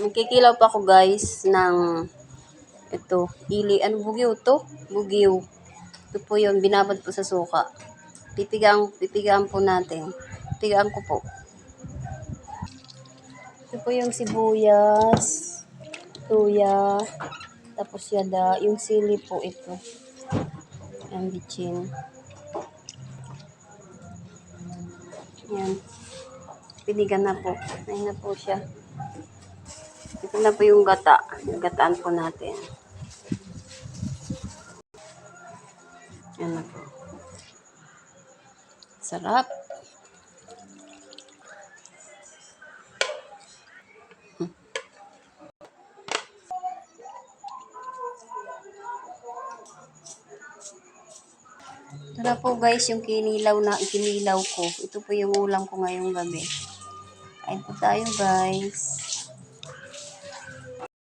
Magkikilaw pa ako guys ng ito, bugiw to? Bugiw. Ito po yun, binabad po sa suka. Pipigaan po natin. Pipigaan ko po. Ito po yung sibuyas, tuya, tapos yada, yung sili po ito. Ang bitchin. Yan. Pinigan na po. Ayun na po siya. Ito na po yung gata. Gataan po natin. Yan na po. Sarap. Tara po guys, yung ikinilaw ko. Ito po yung ulam ko ngayong gabi. Kain po tayo guys.